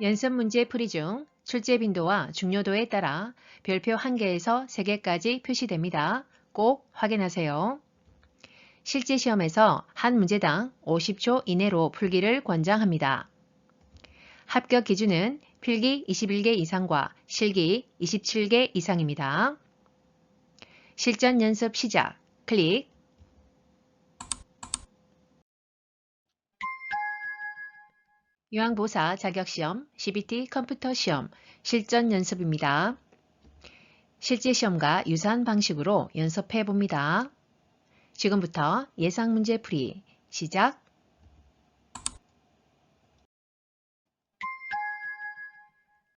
연습 문제 풀이 중 출제 빈도와 중요도에 따라 별표 1개에서 3개까지 표시됩니다. 꼭 확인하세요. 실제 시험에서 한 문제당 50초 이내로 풀기를 권장합니다. 합격 기준은 필기 21개 이상과 실기 27개 이상입니다. 실전 연습 시작. 클릭. 요양보호사 자격시험, CBT 컴퓨터 시험, 실전 연습입니다. 실제 시험과 유사한 방식으로 연습해 봅니다. 지금부터 예상 문제 풀이 시작.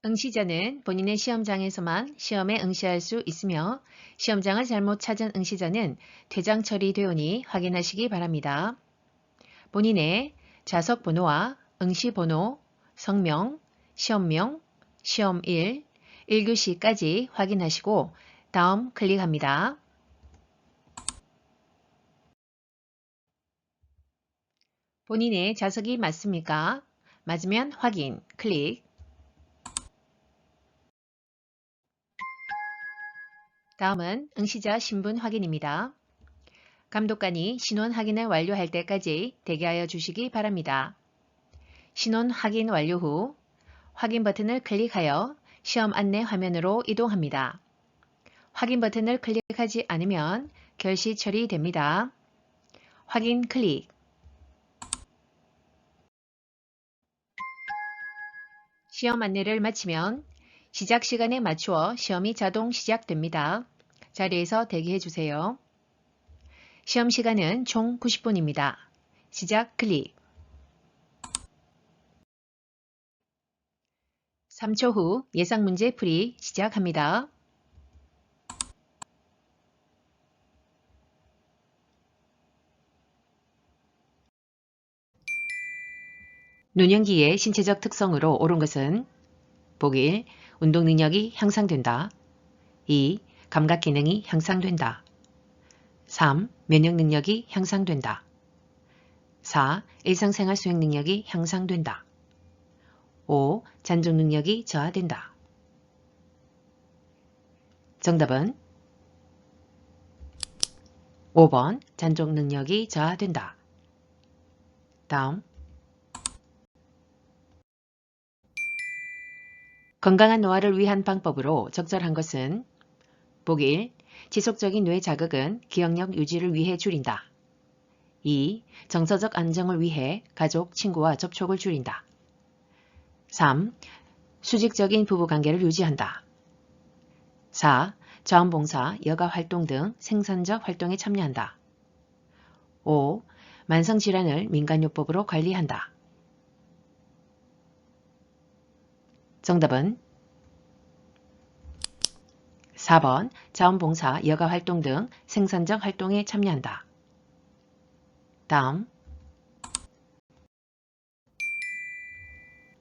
응시자는 본인의 시험장에서만 시험에 응시할 수 있으며 시험장을 잘못 찾은 응시자는 퇴장 처리되오니 확인하시기 바랍니다. 본인의 좌석 번호와 응시 번호, 성명, 시험명, 시험1, 1교시까지 확인하시고 다음 클릭합니다. 본인의 좌석이 맞습니까? 맞으면 확인, 클릭. 다음은 응시자 신분 확인입니다. 감독관이 신원 확인을 완료할 때까지 대기하여 주시기 바랍니다. 신원 확인 완료 후 확인 버튼을 클릭하여 시험 안내 화면으로 이동합니다. 확인 버튼을 클릭하지 않으면 결시 처리됩니다. 확인 클릭. 시험 안내를 마치면 시작 시간에 맞추어 시험이 자동 시작됩니다. 자리에서 대기해 주세요. 시험 시간은 총 90분입니다. 시작 클릭. 3초 후 예상 문제 풀이 시작합니다. 노년기의 신체적 특성으로 옳은 것은 보기 1. 운동 능력이 향상된다. 2. 감각 기능이 향상된다. 3. 면역 능력이 향상된다. 4. 일상생활 수행 능력이 향상된다. 5. 잔존 능력이 저하된다. 정답은 5번 잔존 능력이 저하된다. 다음 건강한 노화를 위한 방법으로 적절한 것은 보기 1. 지속적인 뇌 자극은 기억력 유지를 위해 줄인다. 2. 정서적 안정을 위해 가족, 친구와 접촉을 줄인다. 3. 수직적인 부부관계를 유지한다. 4. 자원봉사, 여가활동 등 생산적 활동에 참여한다. 5. 만성질환을 민간요법으로 관리한다. 정답은 4번 자원봉사, 여가활동 등 생산적 활동에 참여한다. 다음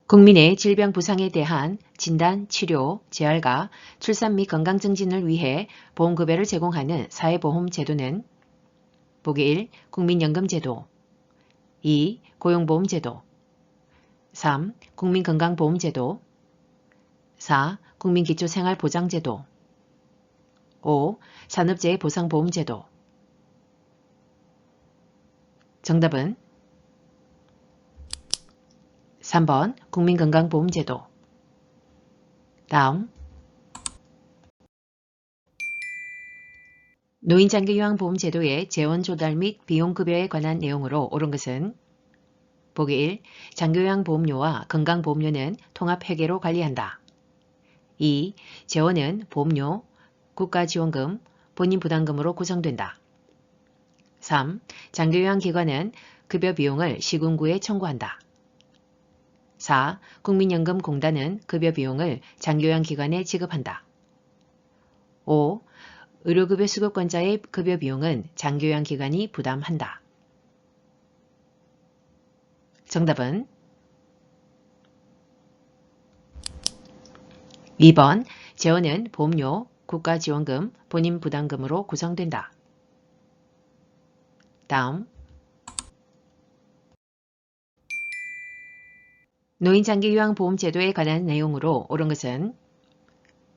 국민의 질병 부상에 대한 진단, 치료, 재활과 출산 및 건강 증진을 위해 보험급여를 제공하는 사회보험제도는 보기 1. 국민연금제도 2. 고용보험제도 3. 국민건강보험제도 4. 국민기초생활보장제도 5. 산업재해보상보험제도 정답은 3번 국민건강보험제도. 다음 노인장기요양보험제도의 재원조달 및 비용급여에 관한 내용으로 옳은 것은 보기 1. 장기요양보험료와 건강보험료는 통합회계로 관리한다. 2. 재원은 보험료, 국가지원금, 본인부담금으로 구성된다. 3. 장기요양기관은 급여 비용을 시군구에 청구한다. 4. 국민연금공단은 급여 비용을 장기요양기관에 지급한다. 5. 의료급여 수급권자의 급여 비용은 장기요양기관이 부담한다. 정답은 2번 재원은 보험료, 국가지원금, 본인부담금으로 구성된다. 다음 노인장기요양보험제도에 관한 내용으로 옳은 것은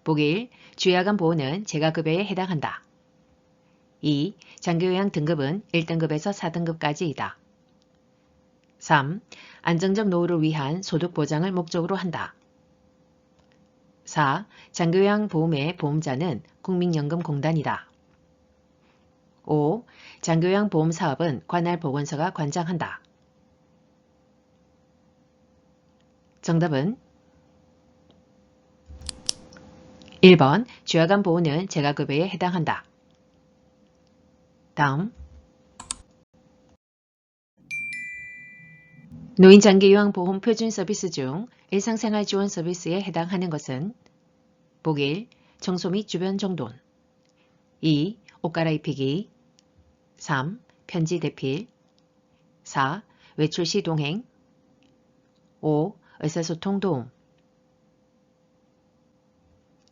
보기 1. 주야간 보호는 재가급여에 해당한다. 2. 장기요양 등급은 1등급에서 4등급까지이다. 3. 안정적 노후를 위한 소득 보장을 목적으로 한다. 4. 장기요양보험의 보험자는 국민연금공단이다. 5. 장기요양보험사업은 관할 보건소가 관장한다. 정답은 1번 주야간 보호는 재가급여에 해당한다. 다음 노인장기요양보험 표준 서비스 중 일상생활 지원 서비스에 해당하는 것은 보기 1. 청소 및 주변 정돈 2. 옷 갈아입히기 3. 편지 대필 4. 외출 시 동행 5. 의사소통 도움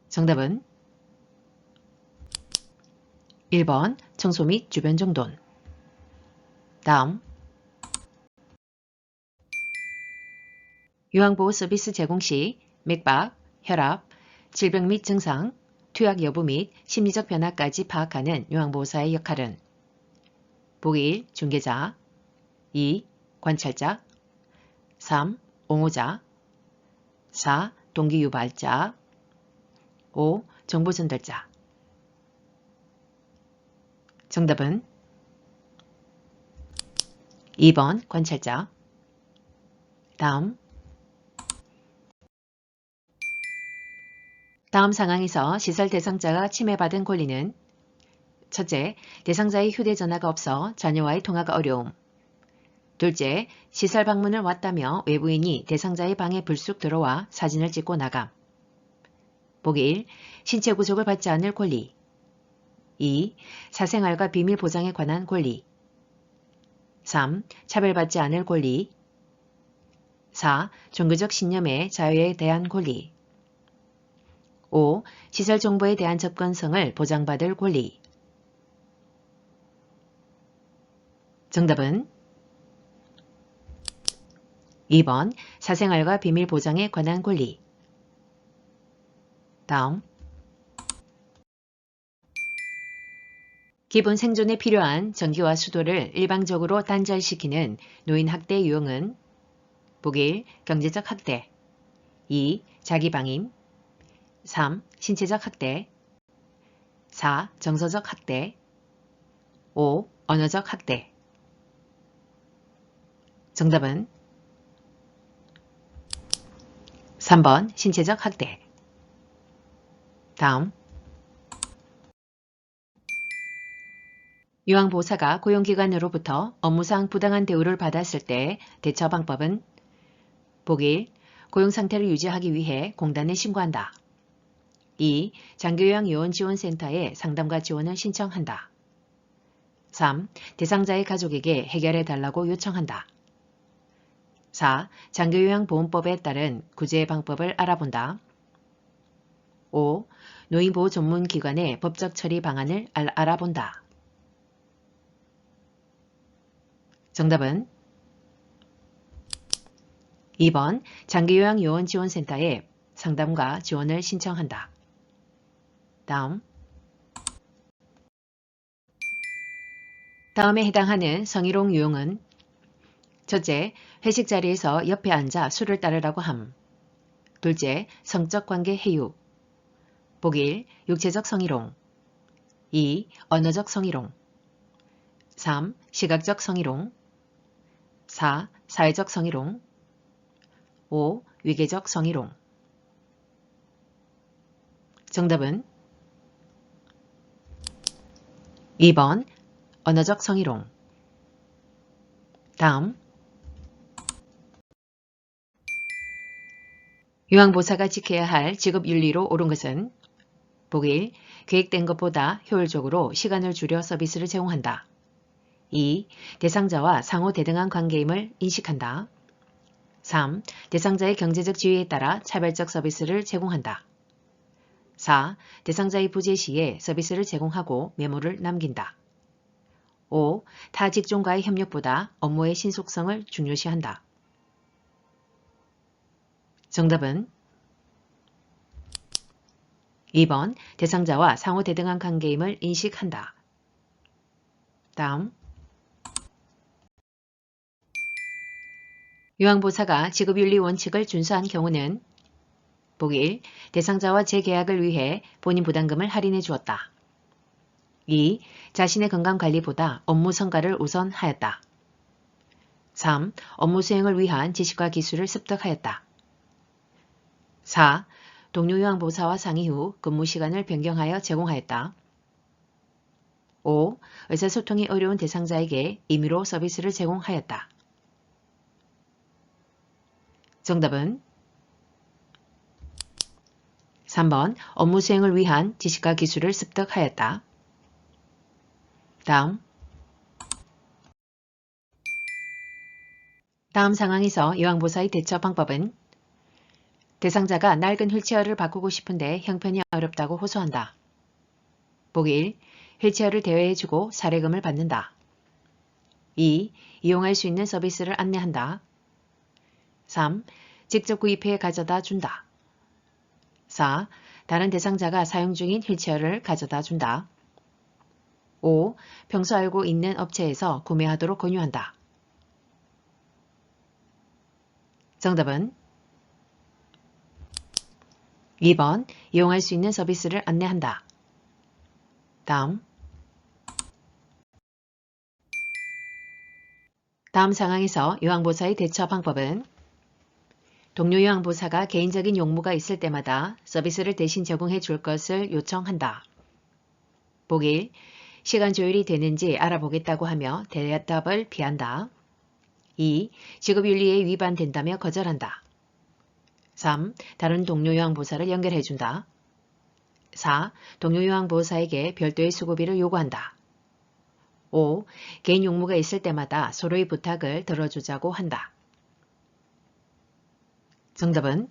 정답은 1번 청소 및 주변 정돈 다음 요양보호 서비스 제공 시 맥박, 혈압, 질병 및 증상, 투약 여부 및 심리적 변화까지 파악하는 요양보호사의 역할은 보기 1. 중개자 2. 관찰자 3. 옹호자 4. 동기유발자 5. 정보전달자 정답은 2번 관찰자 다음 상황에서 시설 대상자가 침해받은 권리는 첫째, 대상자의 휴대전화가 없어 자녀와의 통화가 어려움. 둘째, 시설 방문을 왔다며 외부인이 대상자의 방에 불쑥 들어와 사진을 찍고 나감. 보기 1. 신체 구속을 받지 않을 권리 2. 사생활과 비밀 보장에 관한 권리 3. 차별받지 않을 권리 4. 종교적 신념의 자유에 대한 권리 5. 시설 정보에 대한 접근성을 보장받을 권리 정답은 2번 사생활과 비밀 보장에 관한 권리 다음 기본 생존에 필요한 전기와 수도를 일방적으로 단절시키는 노인학대 유형은 보기 1. 경제적 학대 2. 자기방임 3. 신체적 학대 4. 정서적 학대 5. 언어적 학대 정답은 3번 신체적 학대 다음 요양보호사가 고용기관으로부터 업무상 부당한 대우를 받았을 때 대처 방법은 보기 1. 고용상태를 유지하기 위해 공단에 신고한다. 2. 장기요양요원지원센터에 상담과 지원을 신청한다. 3. 대상자의 가족에게 해결해달라고 요청한다. 4. 장기요양보험법에 따른 구제 방법을 알아본다. 5. 노인보호 전문기관의 법적 처리 방안을 알아본다. 정답은 2번 장기요양요원지원센터에 상담과 지원을 신청한다. 다음에 해당하는 성희롱 유형은 첫째, 회식 자리에서 옆에 앉아 술을 따르라고 함. 둘째, 성적 관계 해유. 보기 1. 육체적 성희롱 2. 언어적 성희롱 3. 시각적 성희롱 4. 사회적 성희롱 5. 위계적 성희롱 정답은 2번 언어적 성희롱 다음 요양보호사가 지켜야 할 직업윤리로 옳은 것은 보기 1. 계획된 것보다 효율적으로 시간을 줄여 서비스를 제공한다. 2. 대상자와 상호 대등한 관계임을 인식한다. 3. 대상자의 경제적 지위에 따라 차별적 서비스를 제공한다. 4. 대상자의 부재 시에 서비스를 제공하고 메모를 남긴다. 5. 타 직종과의 협력보다 업무의 신속성을 중요시한다. 정답은 2번 대상자와 상호 대등한 관계임을 인식한다. 다음 요양보호사가 지급윤리 원칙을 준수한 경우는 보기 1. 대상자와 재계약을 위해 본인 부담금을 할인해 주었다. 2. 자신의 건강관리보다 업무 성과를 우선하였다. 3. 업무 수행을 위한 지식과 기술을 습득하였다. 4. 동료 요양보호사와 상의 후 근무 시간을 변경하여 제공하였다. 5. 의사소통이 어려운 대상자에게 임의로 서비스를 제공하였다. 정답은 3번 업무 수행을 위한 지식과 기술을 습득하였다. 다음 상황에서 요양보호사의 대처 방법은 대상자가 낡은 휠체어를 바꾸고 싶은데 형편이 어렵다고 호소한다. 보기 1. 휠체어를 대여해주고 사례금을 받는다. 2. 이용할 수 있는 서비스를 안내한다. 3. 직접 구입해 가져다 준다. 4. 다른 대상자가 사용 중인 휠체어를 가져다 준다. 5. 평소 알고 있는 업체에서 구매하도록 권유한다. 정답은 2번 이용할 수 있는 서비스를 안내한다. 다음 상황에서 요양보호사의 대처 방법은 동료 요양보호사가 개인적인 용무가 있을 때마다 서비스를 대신 제공해 줄 것을 요청한다. 보기 1. 시간 조율이 되는지 알아보겠다고 하며 대답을 피한다. 2. 직업윤리에 위반된다며 거절한다. 3. 다른 동료 요양보호사를 연결해준다. 4. 동료 요양보호사에게 별도의 수고비를 요구한다. 5. 개인 용무가 있을 때마다 서로의 부탁을 들어주자고 한다. 정답은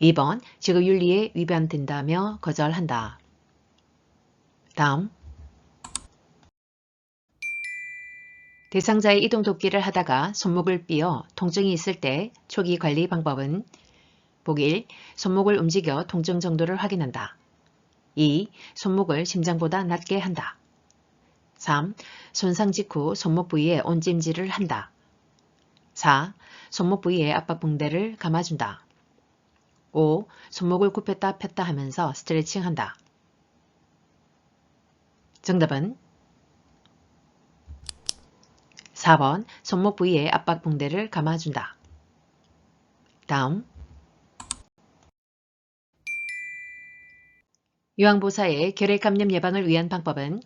2번 직업윤리에 위반된다며 거절한다. 다음 대상자의 이동돕기를 하다가 손목을 삐어 통증이 있을 때 초기 관리 방법은 보기 1. 손목을 움직여 통증 정도를 확인한다. 2. 손목을 심장보다 낮게 한다. 3. 손상 직후 손목 부위에 온찜질을 한다. 4. 손목 부위에 압박붕대를 감아준다. 5. 손목을 굽혔다 폈다 하면서 스트레칭한다. 정답은 4번 손목 부위에 압박붕대를 감아준다. 다음 요양보호사의 결핵감염 예방을 위한 방법은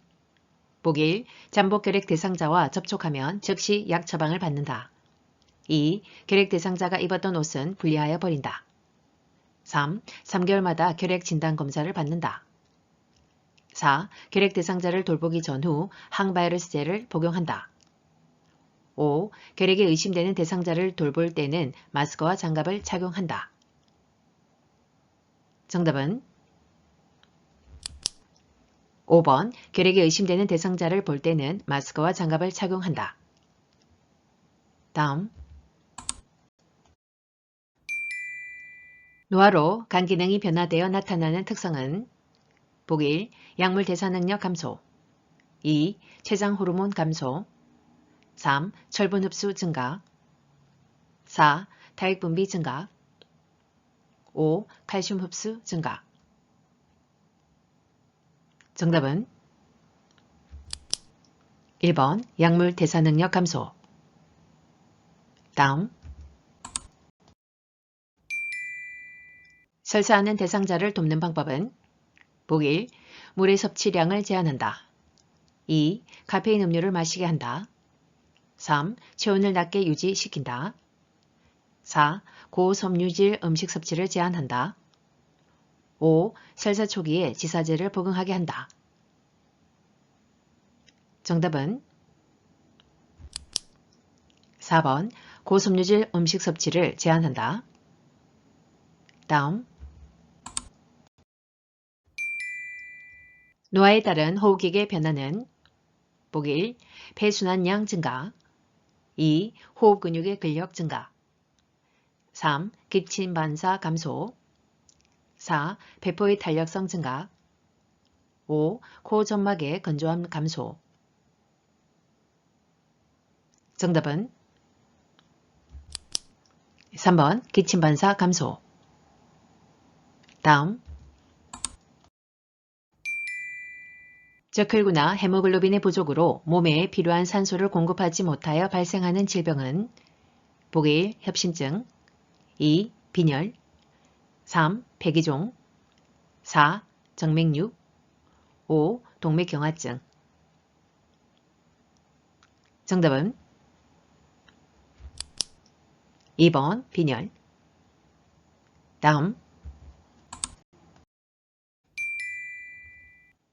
보기 1. 잠복 결핵 대상자와 접촉하면 즉시 약 처방을 받는다. 2. 결핵 대상자가 입었던 옷은 분리하여 버린다. 3. 3개월마다 결핵 진단 검사를 받는다. 4. 결핵 대상자를 돌보기 전후 항바이러스제를 복용한다. 5. 결핵에 의심되는 대상자를 돌볼 때는 마스크와 장갑을 착용한다. 정답은 5번 결핵에 의심되는 대상자를 볼 때는 마스크와 장갑을 착용한다. 다음 노화로 간 기능이 변화되어 나타나는 특성은 보기 1. 약물 대사 능력 감소 2. 췌장 호르몬 감소 3. 철분 흡수 증가 4. 타액 분비 증가 5. 칼슘 흡수 증가 정답은 1번 약물 대사 능력 감소 다음 설사하는 대상자를 돕는 방법은 보기 1. 물의 섭취량을 제한한다. 2. 카페인 음료를 마시게 한다. 3. 체온을 낮게 유지시킨다. 4. 고섬유질 음식 섭취를 제한한다. 5. 설사 초기에 지사제를 복용하게 한다. 정답은 4번 고섬유질 음식 섭취를 제한한다. 다음 노화에 따른 호흡기계 변화는 보기 1. 폐순환량 증가 2. 호흡 근육의 근력 증가 3. 기침 반사 감소. 4. 배포의 탄력성 증가. 5. 코 점막의 건조함 감소. 정답은 3번 기침 반사 감소. 다음 저클구나 헤모글로빈의 부족으로 몸에 필요한 산소를 공급하지 못하여 발생하는 질병은 보기 1. 협심증 2. 빈혈 3. 폐기종 4. 정맥류 5. 동맥경화증. 정답은 2번 빈혈. 다음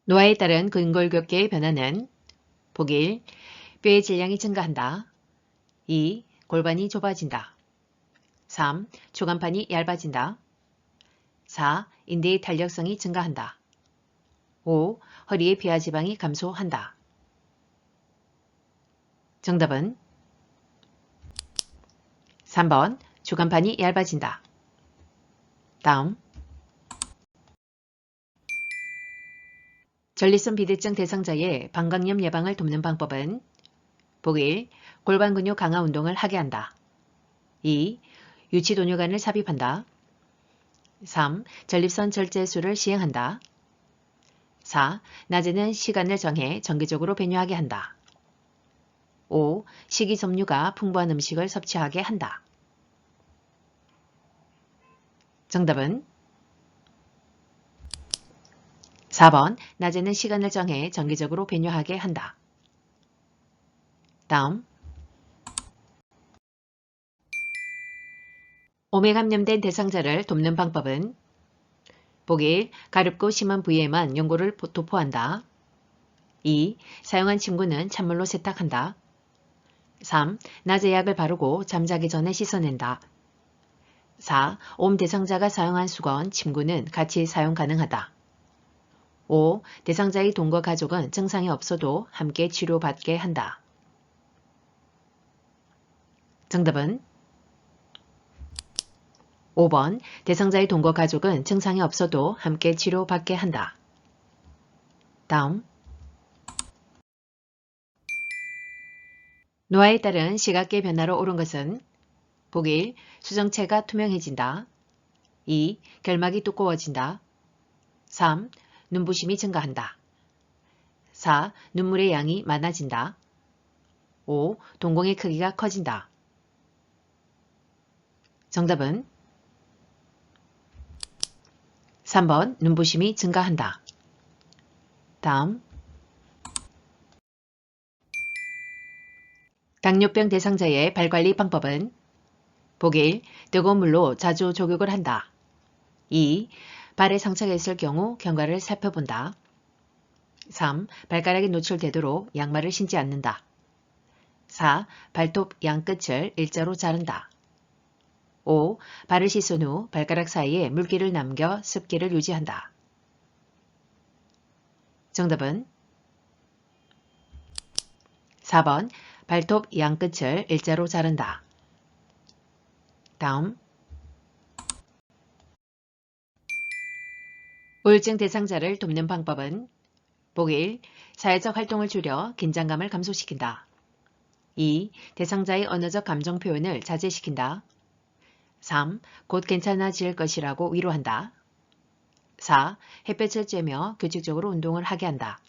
노화에 따른 근골격계의 변화는 보기 1. 뼈의 질량이 증가한다. 2. 골반이 좁아진다. 3. 초간판이 얇아진다. 4. 인대의 탄력성이 증가한다. 5. 허리의 피하지방이 감소한다. 정답은 3번 초간판이 얇아진다. 다음 전립선 비대증 대상자의 방광염 예방을 돕는 방법은 보기 1. 골반 근육 강화 운동을 하게 한다. 2. 유치도뇨관을 삽입한다. 3. 전립선 절제술을 시행한다. 4. 낮에는 시간을 정해 정기적으로 배뇨하게 한다. 5. 식이섬유가 풍부한 음식을 섭취하게 한다. 정답은 4번 낮에는 시간을 정해 정기적으로 배뇨하게 한다. 다음 몸에 감염된 대상자를 돕는 방법은 보기 1. 가렵고 심한 부위에만 연고를 도포한다. 2. 사용한 침구는 찬물로 세탁한다. 3. 낮에 약을 바르고 잠자기 전에 씻어낸다. 4. 옴 대상자가 사용한 수건, 침구는 같이 사용 가능하다. 5. 대상자의 동거 가족은 증상이 없어도 함께 치료받게 한다. 정답은 5번 대상자의 동거 가족은 증상이 없어도 함께 치료받게 한다. 다음 노화에 따른 시각계 변화로 옳은 것은 보기 1. 수정체가 투명해진다. 2. 결막이 두꺼워진다. 3. 눈부심이 증가한다. 4. 눈물의 양이 많아진다. 5. 동공의 크기가 커진다. 정답은 3번 눈부심이 증가한다. 다음 당뇨병 대상자의 발관리 방법은 보기 1. 뜨거운 물로 자주 족욕을 한다. 2. 발에 상처가 있을 경우 경과를 살펴본다. 3. 발가락이 노출되도록 양말을 신지 않는다. 4. 발톱 양끝을 일자로 자른다. 5. 발을 씻은 후 발가락 사이에 물기를 남겨 습기를 유지한다. 정답은 4번 발톱 양끝을 일자로 자른다. 다음 우울증 대상자를 돕는 방법은 보기 1. 사회적 활동을 줄여 긴장감을 감소시킨다. 2. 대상자의 언어적 감정 표현을 자제시킨다. 3. 곧 괜찮아질 것이라고 위로한다. 4. 햇볕을 쬐며 규칙적으로 운동을 하게 한다.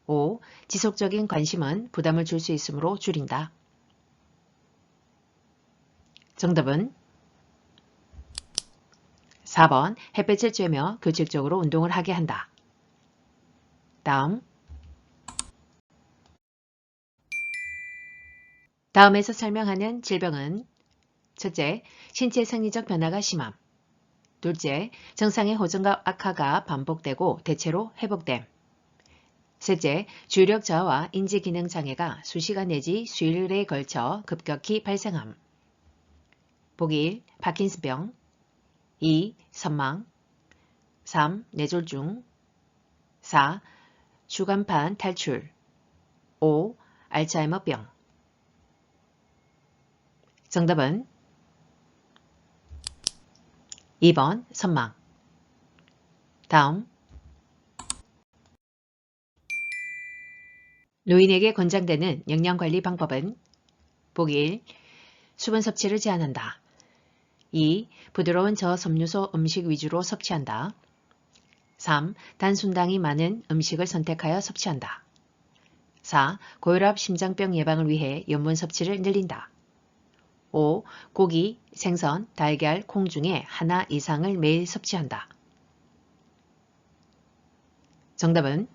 5. 지속적인 관심은 부담을 줄 수 있으므로 줄인다. 정답은 4번 햇볕을 쬐며 규칙적으로 운동을 하게 한다. 다음에서 설명하는 질병은 첫째, 신체 생리적 변화가 심함. 둘째, 증상의 호전과 악화가 반복되고 대체로 회복됨. 셋째, 주의력 저하와 인지기능 장애가 수시간 내지 수일에 걸쳐 급격히 발생함. 보기 1. 파킨슨병 2. 선망 3. 뇌졸중 4. 주간판 탈출 5. 알츠하이머병. 정답은 2번 선망. 다음. 노인에게 권장되는 영양관리 방법은 보기 1. 수분 섭취를 제한한다. 2. 부드러운 저섬유소 음식 위주로 섭취한다. 3. 단순당이 많은 음식을 선택하여 섭취한다. 4. 고혈압 심장병 예방을 위해 염분 섭취를 늘린다. 5. 고기, 생선, 달걀, 콩 중에 하나 이상을 매일 섭취한다. 정답은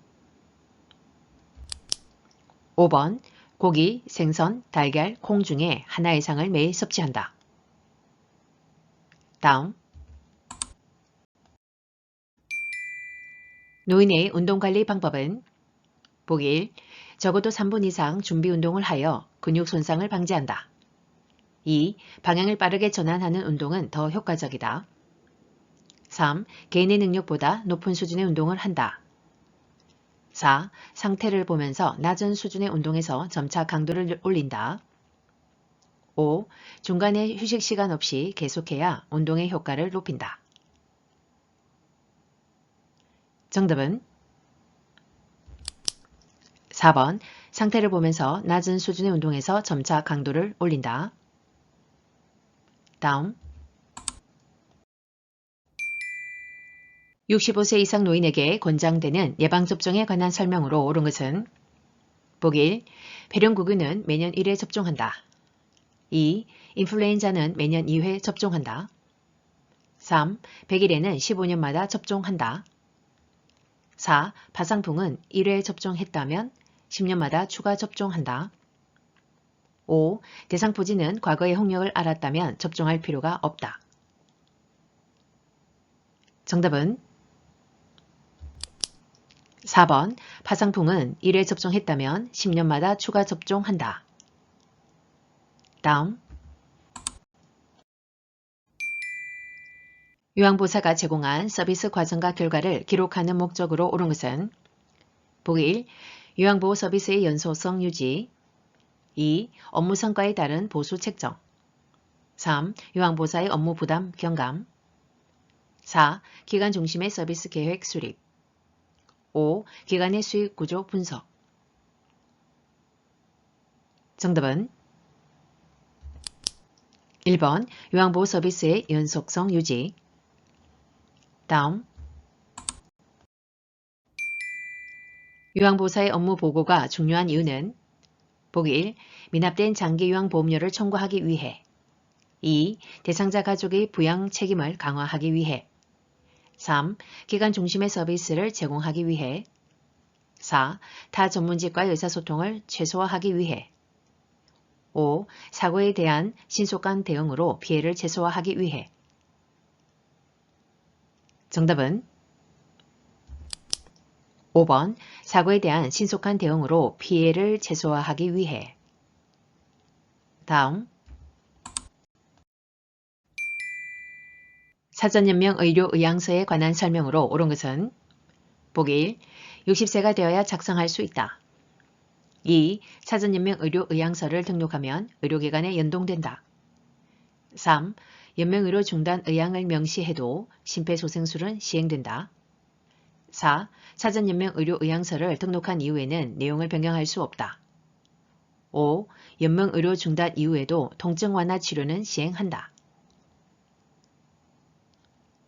5번 고기, 생선, 달걀, 콩 중에 하나 이상을 매일 섭취한다. 다음. 노인의 운동관리 방법은 보기 1. 적어도 3분 이상 준비 운동을 하여 근육 손상을 방지한다. 2. 방향을 빠르게 전환하는 운동은 더 효과적이다. 3. 개인의 능력보다 높은 수준의 운동을 한다. 4. 상태를 보면서 낮은 수준의 운동에서 점차 강도를 올린다. 5. 중간에 휴식 시간 없이 계속해야 운동의 효과를 높인다. 정답은 4번 상태를 보면서 낮은 수준의 운동에서 점차 강도를 올린다. 다음. 65세 이상 노인에게 권장되는 예방접종에 관한 설명으로 옳은 것은 보기 1. 폐렴구균은 매년 1회 접종한다. 2. 인플루엔자는 매년 2회 접종한다. 3. 100일에는 15년마다 접종한다. 4. 파상풍은 1회 접종했다면 10년마다 추가 접종한다. 5. 대상포진은 과거의 홍역을 알았다면 접종할 필요가 없다. 정답은 4번 파상풍은 1회 접종했다면 10년마다 추가 접종한다. 다음. 요양보호사가 제공한 서비스 과정과 결과를 기록하는 목적으로 옳은 것은 보기 1. 요양보호 서비스의 연소성 유지. 2. 업무 성과에 따른 보수 책정. 3. 요양보호사의 업무 부담 경감. 4. 기관 중심의 서비스 계획 수립. 5. 기관의 수익 구조 분석. 정답은 1번 요양보호 서비스의 연속성 유지. 다음. 요양보호사의 업무 보고가 중요한 이유는 보기 1. 미납된 장기 요양보험료를 청구하기 위해. 2. 대상자 가족의 부양 책임을 강화하기 위해. 3. 기관 중심의 서비스를 제공하기 위해. 4. 타 전문직과의 의사소통을 최소화하기 위해. 5. 사고에 대한 신속한 대응으로 피해를 최소화하기 위해. 정답은 5번 사고에 대한 신속한 대응으로 피해를 최소화하기 위해. 다음. 사전연명 의료의향서에 관한 설명으로 옳은 것은 보기 1. 60세가 되어야 작성할 수 있다. 2. 사전연명 의료의향서를 등록하면 의료기관에 연동된다. 3. 연명의료 중단 의향을 명시해도 심폐소생술은 시행된다. 4. 사전연명 의료의향서를 등록한 이후에는 내용을 변경할 수 없다. 5. 연명의료 중단 이후에도 통증 완화 치료는 시행한다.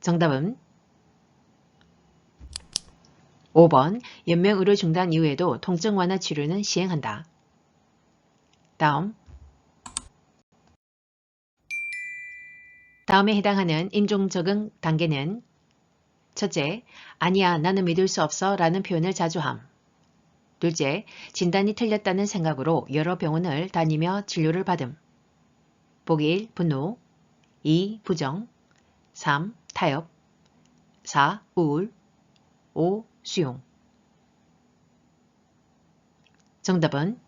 정답은 5번 연명의료 중단 이후에도 통증 완화 치료는 시행한다. 다음에 해당하는 인종 적응 단계는 첫째, 아니야 나는 믿을 수 없어 라는 표현을 자주 함. 둘째, 진단이 틀렸다는 생각으로 여러 병원을 다니며 진료를 받음. 보기 1. 분노. 2. 부정. 3. 타협. 4. 우울. 5. 수용. 정답은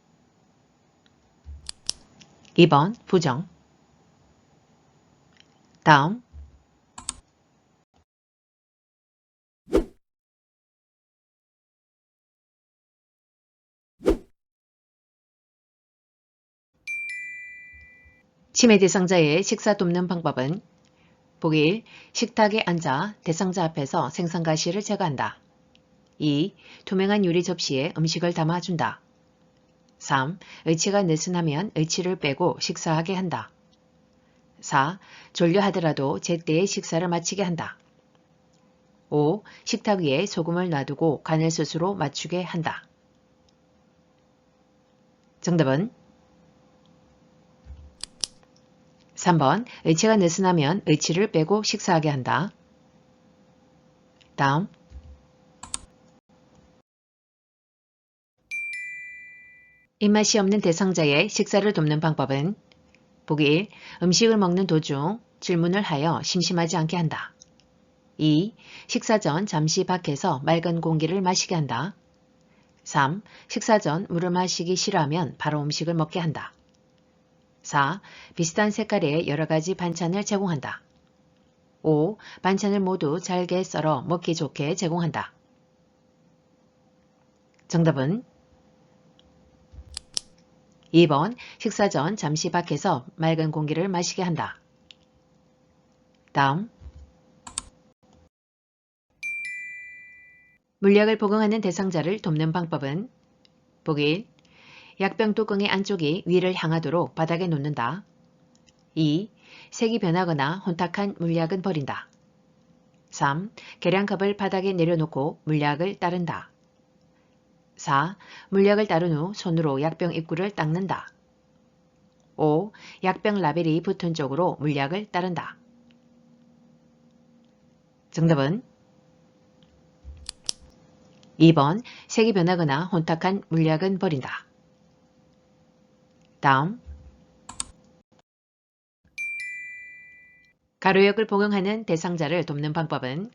2번 부정. 다음. 치매 대상자의 식사 돕는 방법은 보기 1. 식탁에 앉아 대상자 앞에서 생선가시를 제거한다. 2. 투명한 유리 접시에 음식을 담아준다. 3. 의치가 느슨하면 의치를 빼고 식사하게 한다. 4. 졸려 하더라도 제때에 식사를 마치게 한다. 5. 식탁 위에 소금을 놔두고 간을 스스로 맞추게 한다. 정답은 3번 의치가 느슨하면 의치를 빼고 식사하게 한다. 다음 입맛이 없는 대상자의 식사를 돕는 방법은 보기 1. 음식을 먹는 도중 질문을 하여 심심하지 않게 한다. 2. 식사 전 잠시 밖에서 맑은 공기를 마시게 한다. 3. 식사 전 물을 마시기 싫어하면 바로 음식을 먹게 한다. 4. 비슷한 색깔의 여러 가지 반찬을 제공한다. 5. 반찬을 모두 잘게 썰어 먹기 좋게 제공한다. 정답은 2번 식사 전 잠시 밖에서 맑은 공기를 마시게 한다. 다음 물약을 복용하는 대상자를 돕는 방법은 보기 1. 약병 뚜껑의 안쪽이 위를 향하도록 바닥에 놓는다. 2. 색이 변하거나 혼탁한 물약은 버린다. 3. 계량컵을 바닥에 내려놓고 물약을 따른다. 4. 물약을 따른 후 손으로 약병 입구를 닦는다. 5. 약병 라벨이 붙은 쪽으로 물약을 따른다. 정답은 2번 색이 변하거나 혼탁한 물약은 버린다. 다음 가루약을 복용하는 대상자를 돕는 방법은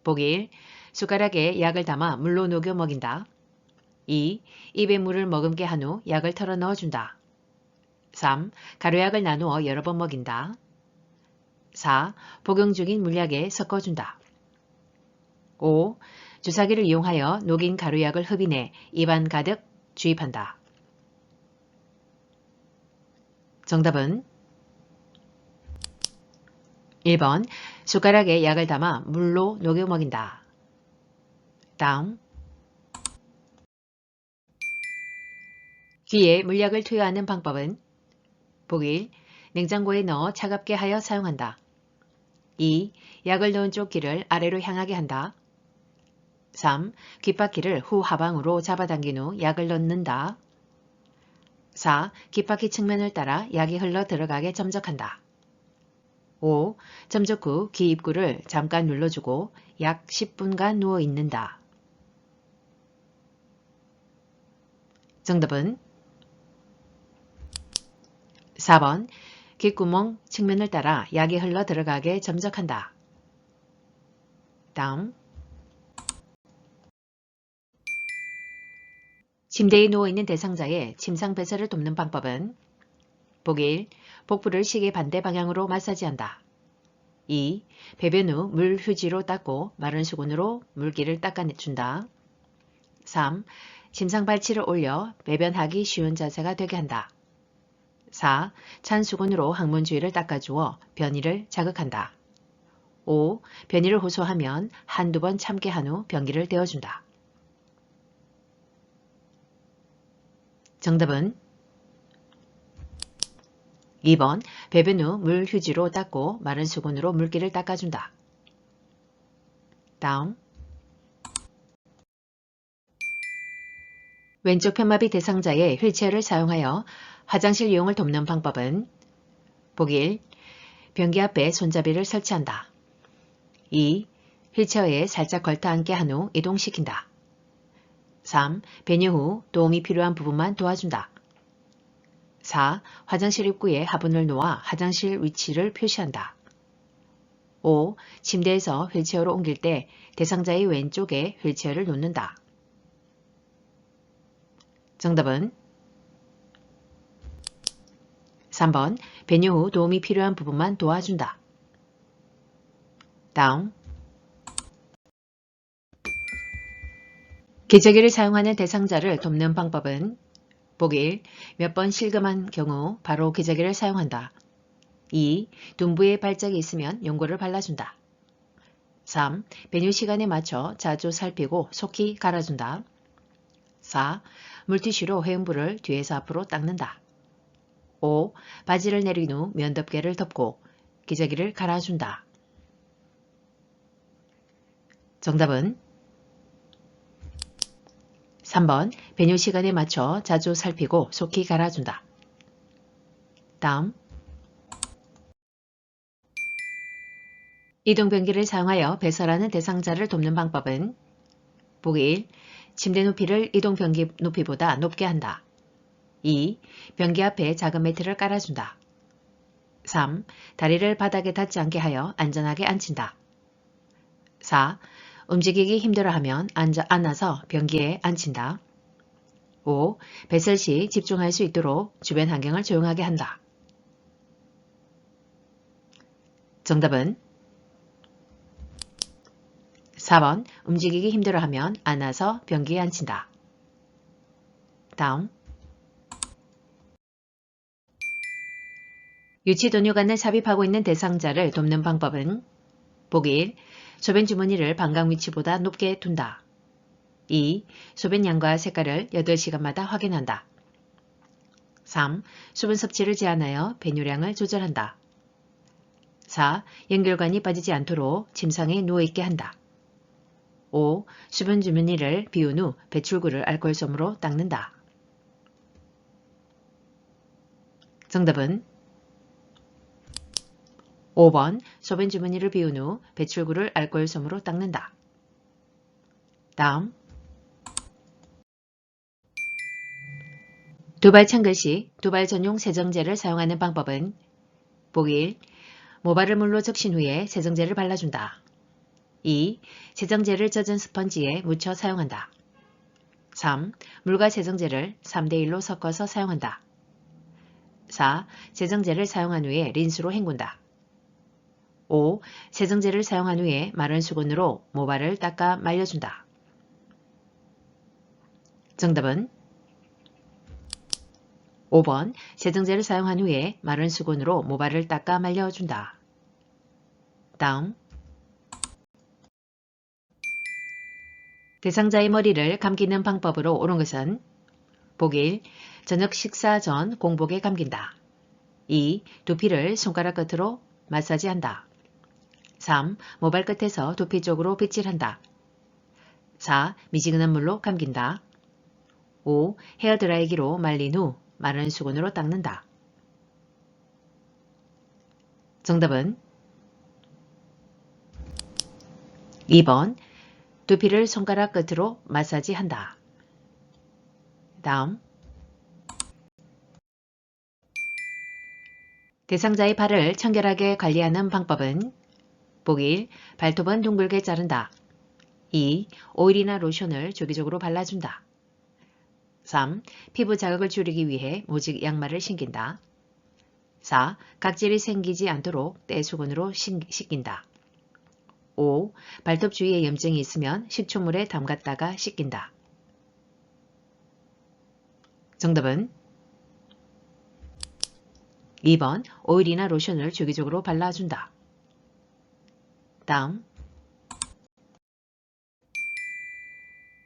보기 1. 숟가락에 약을 담아 물로 녹여 먹인다. 2. 입에 물을 머금게 한 후 약을 털어 넣어준다. 3. 가루약을 나누어 여러 번 먹인다. 4. 복용 중인 물약에 섞어준다. 5. 주사기를 이용하여 녹인 가루약을 흡인해 입안 가득 주입한다. 정답은 1번 숟가락에 약을 담아 물로 녹여 먹인다. 다음 귀에 물약을 투여하는 방법은 보기 1. 냉장고에 넣어 차갑게 하여 사용한다. 2. 약을 넣은 쪽 귀를 아래로 향하게 한다. 3. 귓바퀴를 후 하방으로 잡아당긴 후 약을 넣는다. 4. 귓바퀴 측면을 따라 약이 흘러 들어가게 점적한다. 5. 점적 후 귀 입구를 잠깐 눌러주고 약 10분간 누워 있는다. 정답은 4번 귓구멍 측면을 따라 약이 흘러 들어가게 점적한다. 다음 침대에 누워있는 대상자의 침상 배설을 돕는 방법은 보기 1. 복부를 시계 반대 방향으로 마사지한다. 2. 배변 후 물 휴지로 닦고 마른 수건으로 물기를 닦아준다. 3. 침상 발치를 올려 배변하기 쉬운 자세가 되게 한다. 4. 찬 수건으로 항문 주위를 닦아주어 변이를 자극한다. 5. 변이를 호소하면 한두 번 참게 한 후 변기를 데워준다. 정답은 2번 배변 후 물 휴지로 닦고 마른 수건으로 물기를 닦아준다. 다음 왼쪽 편마비 대상자의 휠체어를 사용하여 화장실 이용을 돕는 방법은 보기 1. 변기 앞에 손잡이를 설치한다. 2. 휠체어에 살짝 걸터 앉게 한 후 이동시킨다. 3. 배뇨 후 도움이 필요한 부분만 도와준다. 4. 화장실 입구에 화분을 놓아 화장실 위치를 표시한다. 5. 침대에서 휠체어로 옮길 때 대상자의 왼쪽에 휠체어를 놓는다. 정답은 3번 배뇨 후 도움이 필요한 부분만 도와준다. 다음 기저귀를 사용하는 대상자를 돕는 방법은 보기 1. 몇 번 실금한 경우 바로 기저귀를 사용한다. 2. 둔부에 발작이 있으면 연고를 발라준다. 3. 배뇨 시간에 맞춰 자주 살피고 속히 갈아준다. 4. 물티슈로 회음부를 뒤에서 앞으로 닦는다. 5. 바지를 내린 후 면덮개를 덮고 기저귀를 갈아준다. 정답은 3번 배뇨 시간에 맞춰 자주 살피고 속히 갈아준다. 다음 이동변기를 사용하여 배설하는 대상자를 돕는 방법은 보기 1. 침대 높이를 이동변기 높이보다 높게 한다. 2. 변기 앞에 작은 매트를 깔아준다. 3. 다리를 바닥에 닿지 않게 하여 안전하게 앉힌다. 4. 움직이기 힘들어하면 안아서 변기에 앉힌다. 5. 배설 시 집중할 수 있도록 주변 환경을 조용하게 한다. 정답은 4번 움직이기 힘들어하면 안아서 변기에 앉힌다. 다음 유치도뇨간을 삽입하고 있는 대상자를 돕는 방법은 보기 1. 소변 주머니를 방광 위치보다 높게 둔다. 2. 소변 양과 색깔을 8시간마다 확인한다. 3. 수분 섭취를 제한하여 배뇨량을 조절한다. 4. 연결관이 빠지지 않도록 침상에 누워있게 한다. 5. 수분 주머니를 비운 후 배출구를 알코올솜으로 닦는다. 정답은 5번 소변 주머니를 비운 후 배출구를 알코올솜으로 닦는다. 다음 두발 참글 시 두발 전용 세정제를 사용하는 방법은 보기 1. 모발을 물로 적신 후에 세정제를 발라준다. 2. 세정제를 젖은 스펀지에 묻혀 사용한다. 3. 물과 세정제를 3대1로 섞어서 사용한다. 4. 세정제를 사용한 후에 린스로 헹군다. 5. 세정제를 사용한 후에 마른 수건으로 모발을 닦아 말려준다. 정답은 5번 세정제를 사용한 후에 마른 수건으로 모발을 닦아 말려준다. 다음 대상자의 머리를 감기는 방법으로 옳은 것은 보기 1. 저녁 식사 전 공복에 감긴다. 2. 두피를 손가락 끝으로 마사지한다. 3. 모발 끝에서 두피 쪽으로 빗질한다. 4. 미지근한 물로 감긴다. 5. 헤어드라이기로 말린 후 마른 수건으로 닦는다. 정답은 2번 두피를 손가락 끝으로 마사지한다. 다음 대상자의 발을 청결하게 관리하는 방법은 보기 1. 발톱은 둥글게 자른다. 2. 오일이나 로션을 주기적으로 발라준다. 3. 피부 자극을 줄이기 위해 모직 양말을 신긴다. 4. 각질이 생기지 않도록 떼수건으로 씻긴다. 5. 발톱 주위에 염증이 있으면 식초물에 담갔다가 씻긴다. 정답은 2번 오일이나 로션을 주기적으로 발라준다. 다음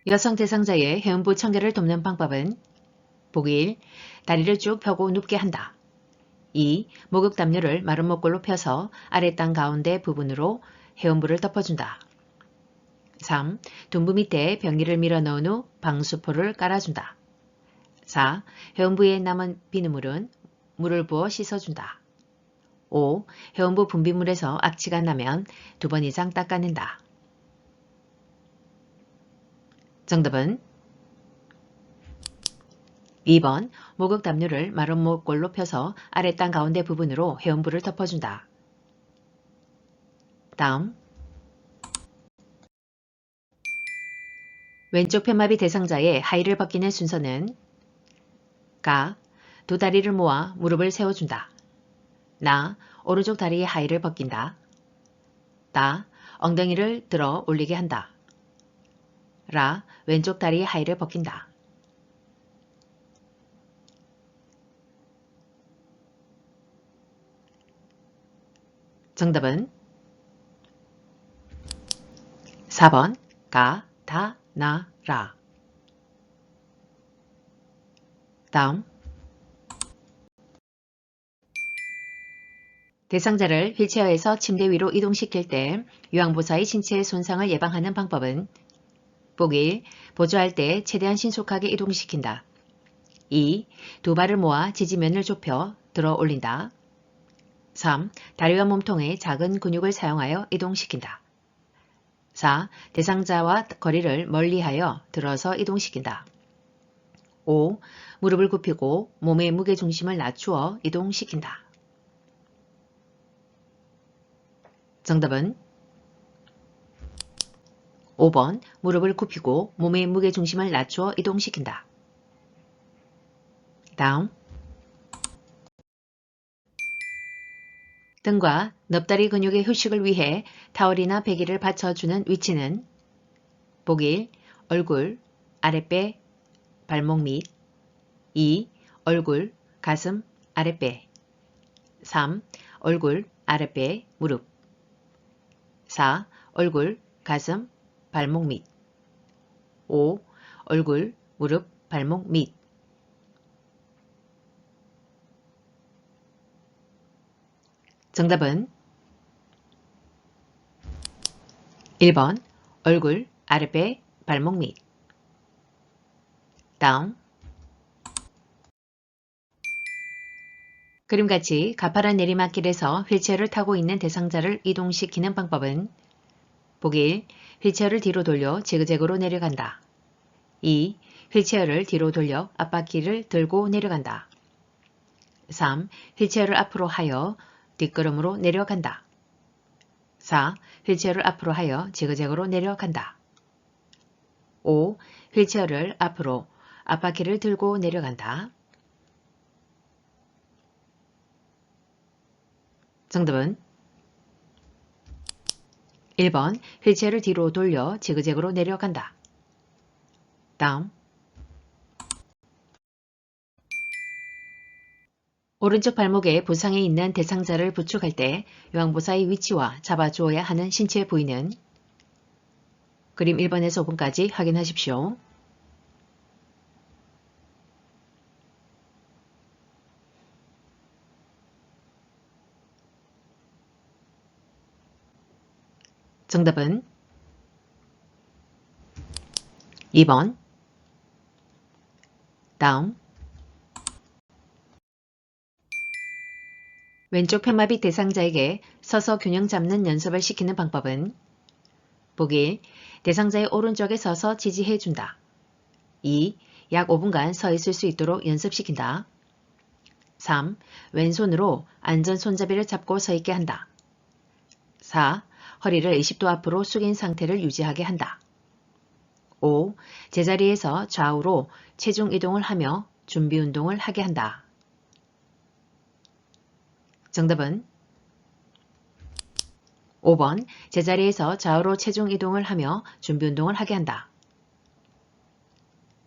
여성 대상자의 회음부 청결을 돕는 방법은 보기 1. 다리를 쭉 펴고 눕게 한다. 2. 목욕 담요를 마른 목골로 펴서 아랫땅 가운데 부분으로 회음부를 덮어준다. 3. 둔부 밑에 변기를 밀어 넣은 후 방수포를 깔아준다. 4. 회음부에 남은 비누물은 물을 부어 씻어준다. 5. 회음부 분비물에서 악취가 나면 2번 이상 닦아낸다. 정답은 2번 목욕 담요를 마른 목골로 펴서 아랫땅 가운데 부분으로 회음부를 덮어준다. 다음 왼쪽 편마비 대상자의 하의를 벗기는 순서는 가. 두 다리를 모아 무릎을 세워준다. 나. 오른쪽 다리의 하의를 벗긴다. 다. 엉덩이를 들어 올리게 한다. 라. 왼쪽 다리의 하의를 벗긴다. 정답은 4번 가, 다, 나, 라. 다음 대상자를 휠체어에서 침대 위로 이동시킬 때 요양보사의 신체 손상을 예방하는 방법은 보기 1. 보조할 때 최대한 신속하게 이동시킨다. 2. 두 발을 모아 지지면을 좁혀 들어 올린다. 3. 다리와 몸통의 작은 근육을 사용하여 이동시킨다. 4. 대상자와 거리를 멀리하여 들어서 이동시킨다. 5. 무릎을 굽히고 몸의 무게중심을 낮추어 이동시킨다. 정답은 5번 무릎을 굽히고 몸의 무게중심을 낮추어 이동시킨다. 다음 등과 넙다리 근육의 휴식을 위해 타월이나 베개를 받쳐주는 위치는 보기 1. 얼굴, 아랫배, 발목 밑 2. 얼굴, 가슴, 아랫배 3. 얼굴, 아랫배, 무릎 4. 얼굴, 가슴, 발목 밑 5. 얼굴, 무릎, 발목 밑 정답은 1번 얼굴, 아랫배, 발목 밑 다음 그림같이 가파른 내리막길에서 휠체어를 타고 있는 대상자를 이동시키는 방법은 보기 1. 휠체어를 뒤로 돌려 지그재그로 내려간다. 2. 휠체어를 뒤로 돌려 앞바퀴를 들고 내려간다. 3. 휠체어를 앞으로 하여 뒷걸음으로 내려간다. 4. 휠체어를 앞으로 하여 지그재그로 내려간다. 5. 휠체어를 앞으로 앞바퀴를 들고 내려간다. 정답은 1번 휠체어를 뒤로 돌려 지그재그로 내려간다. 다음 오른쪽 발목에 부상이 있는 대상자를 부축할 때 요양보사의 위치와 잡아주어야 하는 신체 부위는 그림 1번에서 5번까지 확인하십시오. 정답은 2번. 다음 왼쪽 편마비 대상자에게 서서 균형 잡는 연습을 시키는 방법은 보기 1. 대상자의 오른쪽에 서서 지지해 준다. 2. 약 5분간 서 있을 수 있도록 연습시킨다. 3. 왼손으로 안전 손잡이를 잡고 서 있게 한다. 4. 허리를 20도 앞으로 숙인 상태를 유지하게 한다. 5. 제자리에서 좌우로 체중 이동을 하며 준비 운동을 하게 한다. 정답은 5번 제자리에서 좌우로 체중 이동을 하며 준비 운동을 하게 한다.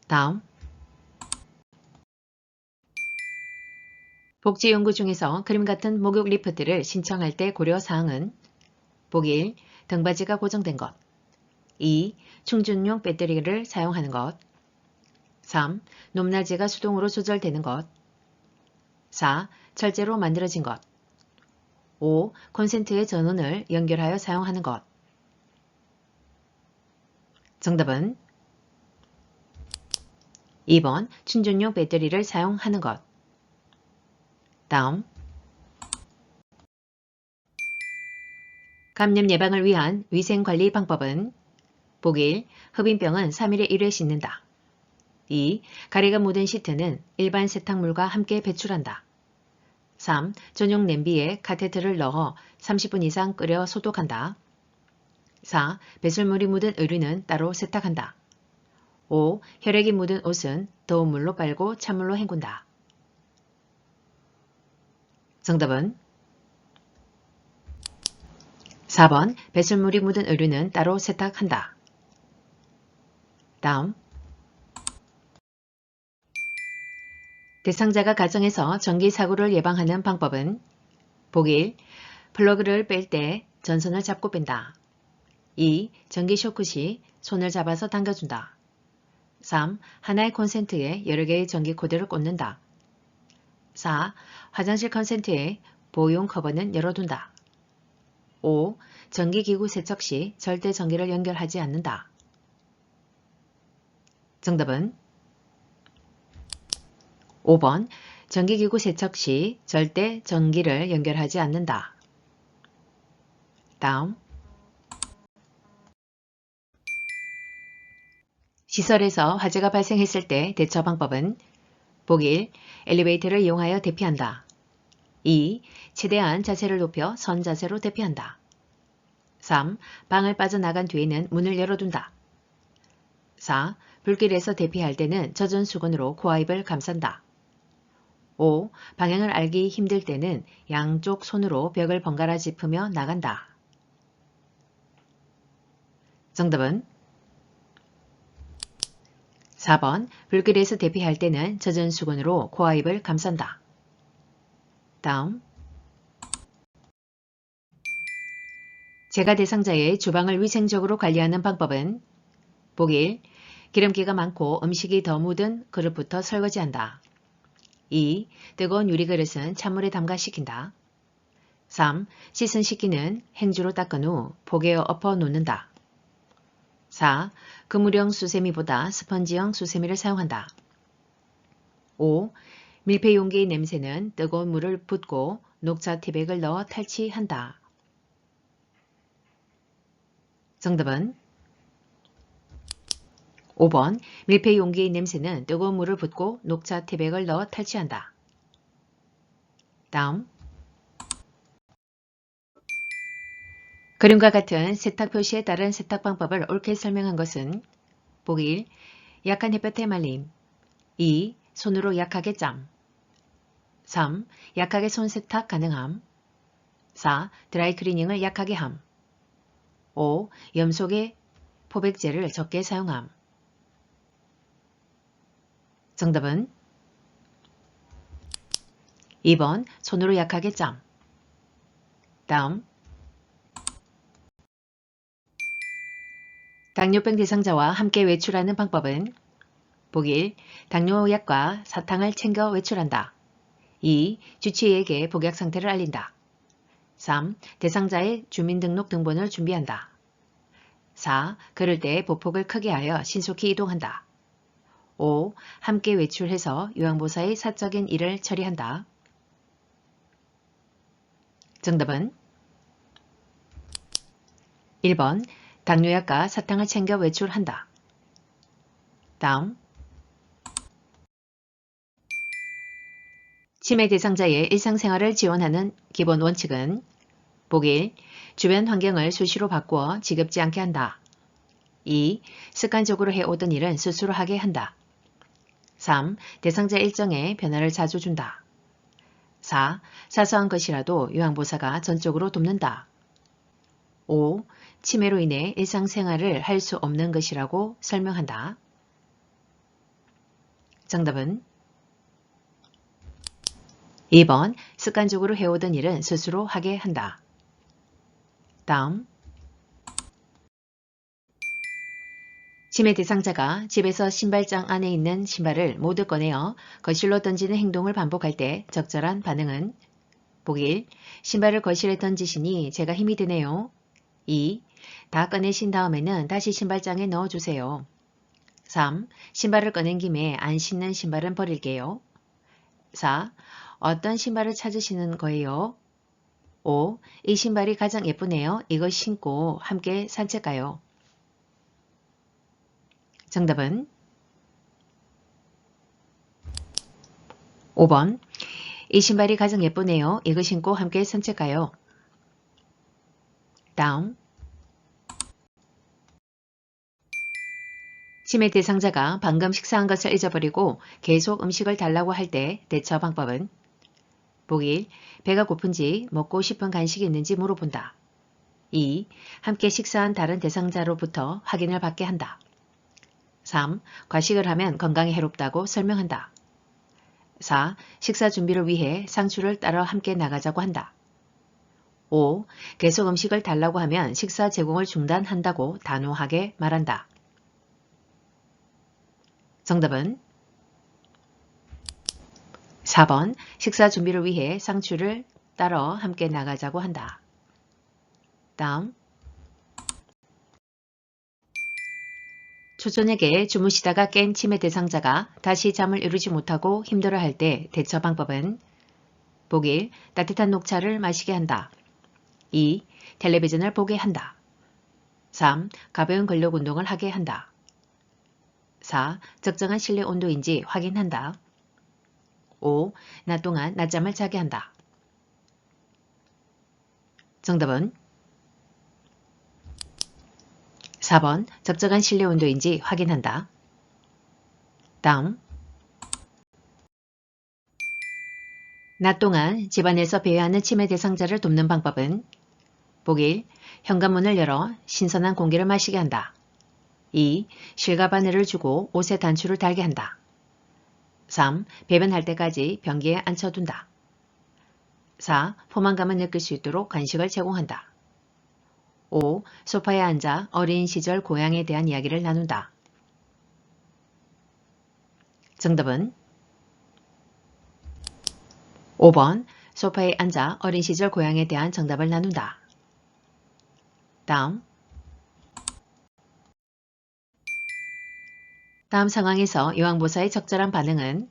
다음 복지연구 중에서 그림 같은 목욕 리프트를 신청할 때 고려사항은 보기 1. 등받이가 고정된 것 2. 충전용 배터리를 사용하는 것 3. 높낮이가 수동으로 조절되는 것 4. 철제로 만들어진 것 5. 콘센트의 전원을 연결하여 사용하는 것 정답은 2번 충전용 배터리를 사용하는 것 다음 감염 예방을 위한 위생관리 방법은 보기 1. 흡인병은 3일에 1회 씻는다. 2. 가래가 묻은 시트는 일반 세탁물과 함께 배출한다. 3. 전용 냄비에 카테트를 넣어 30분 이상 끓여 소독한다. 4. 배설물이 묻은 의류는 따로 세탁한다. 5. 혈액이 묻은 옷은 더운 물로 빨고 찬물로 헹군다. 정답은 4번 배설물이 묻은 의류는 따로 세탁한다. 다음 대상자가 가정에서 전기사고를 예방하는 방법은 보기 1. 플러그를 뺄 때 전선을 잡고 뺀다. 2. 전기 쇼크 시 손을 잡아서 당겨준다. 3. 하나의 콘센트에 여러 개의 전기 코드를 꽂는다. 4. 화장실 콘센트에 보호용 커버는 열어둔다. 5. 전기기구 세척 시 절대 전기를 연결하지 않는다. 정답은 5번 전기기구 세척 시 절대 전기를 연결하지 않는다. 다음 시설에서 화재가 발생했을 때 대처 방법은 보기 1. 엘리베이터를 이용하여 대피한다. 2. 최대한 자세를 높여 선 자세로 대피한다. 3. 방을 빠져나간 뒤에는 문을 열어둔다. 4. 불길에서 대피할 때는 젖은 수건으로 코와 입을 감싼다. 5. 방향을 알기 힘들 때는 양쪽 손으로 벽을 번갈아 짚으며 나간다. 정답은 4번 불길에서 대피할 때는 젖은 수건으로 코와 입을 감싼다. 다음 재가 대상자의 주방을 위생적으로 관리하는 방법은 보기 1. 기름기가 많고 음식이 더 묻은 그릇부터 설거지한다. 2. 뜨거운 유리그릇은 찬물에 담가 식힌다. 3. 씻은 식기는 행주로 닦은 후 포개어 엎어 놓는다. 4. 그물형 수세미보다 스펀지형 수세미를 사용한다. 5. 밀폐 용기의 냄새는 뜨거운 물을 붓고 녹차 티백을 넣어 탈취한다. 정답은 5번 밀폐 용기의 냄새는 뜨거운 물을 붓고 녹차 티백을 넣어 탈취한다. 다음 그림과 같은 세탁 표시에 따른 세탁 방법을 옳게 설명한 것은 보기 1. 약한 햇볕에 말림 2. 손으로 약하게 짬 3. 약하게 손 세탁 가능함 4. 드라이클리닝을 약하게 함 5. 염소계 포백제를 적게 사용함. 정답은 2번 손으로 약하게 짬. 다음 당뇨병 대상자와 함께 외출하는 방법은 보기 1. 당뇨약과 사탕을 챙겨 외출한다. 2. 주치의에게 복약 상태를 알린다. 3. 대상자의 주민등록 등본을 준비한다. 4. 그럴 때 보폭을 크게 하여 신속히 이동한다. 5. 함께 외출해서 요양보사의 사적인 일을 처리한다. 정답은 1번 당뇨약과 사탕을 챙겨 외출한다. 다음 치매 대상자의 일상생활을 지원하는 기본 원칙은 보기 1. 주변 환경을 수시로 바꾸어 지겹지 않게 한다. 2. 습관적으로 해오던 일은 스스로 하게 한다. 3. 대상자 일정에 변화를 자주 준다. 4. 사소한 것이라도 요양보사가 전적으로 돕는다. 5. 치매로 인해 일상생활을 할 수 없는 것이라고 설명한다. 정답은 2번 습관적으로 해오던 일은 스스로 하게 한다. 다음 치매 대상자가 집에서 신발장 안에 있는 신발을 모두 꺼내어 거실로 던지는 행동을 반복할 때 적절한 반응은 보기 1. 신발을 거실에 던지시니 제가 힘이 드네요. 2. 다 꺼내신 다음에는 다시 신발장에 넣어주세요. 3. 신발을 꺼낸 김에 안 신는 신발은 버릴게요. 4. 어떤 신발을 찾으시는 거예요? 5. 이 신발이 가장 예쁘네요. 이거 신고 함께 산책 가요. 정답은 5번 이 신발이 가장 예쁘네요. 이거 신고 함께 산책 가요. 다음 치매 대상자가 방금 식사한 것을 잊어버리고 계속 음식을 달라고 할 때 대처 방법은 보기 1. 배가 고픈지 먹고 싶은 간식이 있는지 물어본다. 2. 함께 식사한 다른 대상자로부터 확인을 받게 한다. 3. 과식을 하면 건강에 해롭다고 설명한다. 4. 식사 준비를 위해 상추를 따러 함께 나가자고 한다. 5. 계속 음식을 달라고 하면 식사 제공을 중단한다고 단호하게 말한다. 정답은 4번. 식사 준비를 위해 상추를 따러 함께 나가자고 한다. 다음. 초저녁에 주무시다가 깬 치매 대상자가 다시 잠을 이루지 못하고 힘들어할 때 대처 방법은 보기 1. 따뜻한 녹차를 마시게 한다. 2. 텔레비전을 보게 한다. 3. 가벼운 근력 운동을 하게 한다. 4. 적정한 실내 온도인지 확인한다. 5. 낮 동안 낮잠을 자게 한다. 정답은 4번. 적정한 실내 온도인지 확인한다. 다음. 낮 동안 집안에서 배회하는 치매 대상자를 돕는 방법은 보기 1. 현관문을 열어 신선한 공기를 마시게 한다. 2. 실과 바늘을 주고 옷에 단추를 달게 한다. 3. 배변할 때까지 변기에 앉혀둔다. 4. 포만감을 느낄 수 있도록 간식을 제공한다. 5. 소파에 앉아 어린 시절 고향에 대한 이야기를 나눈다. 정답은 5번. 소파에 앉아 어린 시절 고향에 대한 정답을 나눈다. 다음. 다음 상황에서 요양보사의 적절한 반응은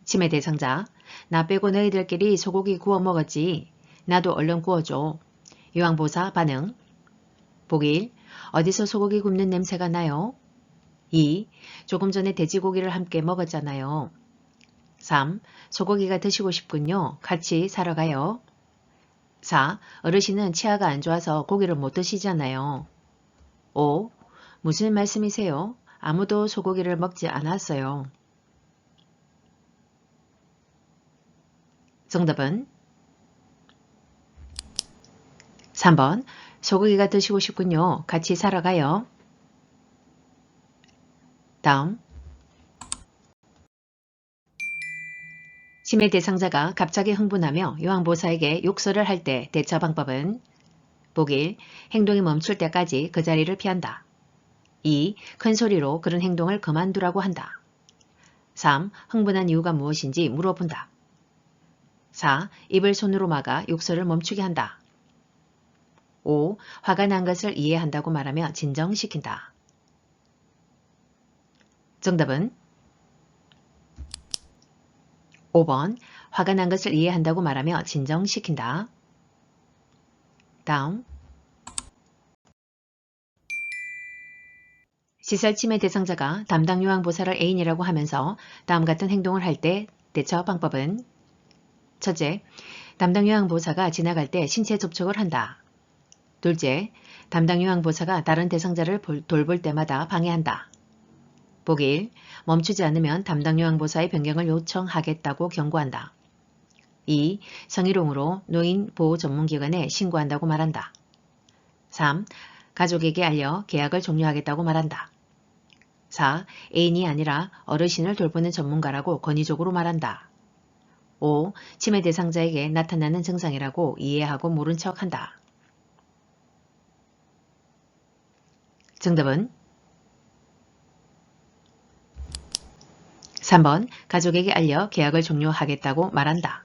치매 대상자. 나 빼고 너희들끼리 소고기 구워 먹었지. 나도 얼른 구워줘. 요양보사 반응. 보기 1. 어디서 소고기 굽는 냄새가 나요? 2. 조금 전에 돼지고기를 함께 먹었잖아요. 3. 소고기가 드시고 싶군요. 같이 사러 가요. 4. 어르신은 치아가 안 좋아서 고기를 못 드시잖아요. 5. 무슨 말씀이세요? 아무도 소고기를 먹지 않았어요. 정답은 3번. 소고기가 드시고 싶군요. 같이 사러 가요. 다음. 치매 대상자가 갑자기 흥분하며 요양보사에게 욕설을 할 때 대처 방법은 보기 1. 행동이 멈출 때까지 그 자리를 피한다. 2. 큰 소리로 그런 행동을 그만두라고 한다. 3. 흥분한 이유가 무엇인지 물어본다. 4. 입을 손으로 막아 욕설을 멈추게 한다. 5. 화가 난 것을 이해한다고 말하며 진정시킨다. 정답은 5번. 화가 난 것을 이해한다고 말하며 진정시킨다. 다음. 시설 치매 대상자가 담당 요양보사를 애인이라고 하면서 다음 같은 행동을 할 때 대처 방법은 첫째, 담당 요양보사가 지나갈 때 신체 접촉을 한다. 둘째, 담당 요양보사가 다른 대상자를 돌볼 때마다 방해한다. 보기 1. 멈추지 않으면 담당 요양보사의 변경을 요청하겠다고 경고한다. 2. 성희롱으로 노인 보호 전문기관에 신고한다고 말한다. 3. 가족에게 알려 계약을 종료하겠다고 말한다. 4. 애인이 아니라 어르신을 돌보는 전문가라고 권위적으로 말한다. 5. 치매 대상자에게 나타나는 증상이라고 이해하고 모른 척한다. 정답은 3번. 가족에게 알려 계약을 종료하겠다고 말한다.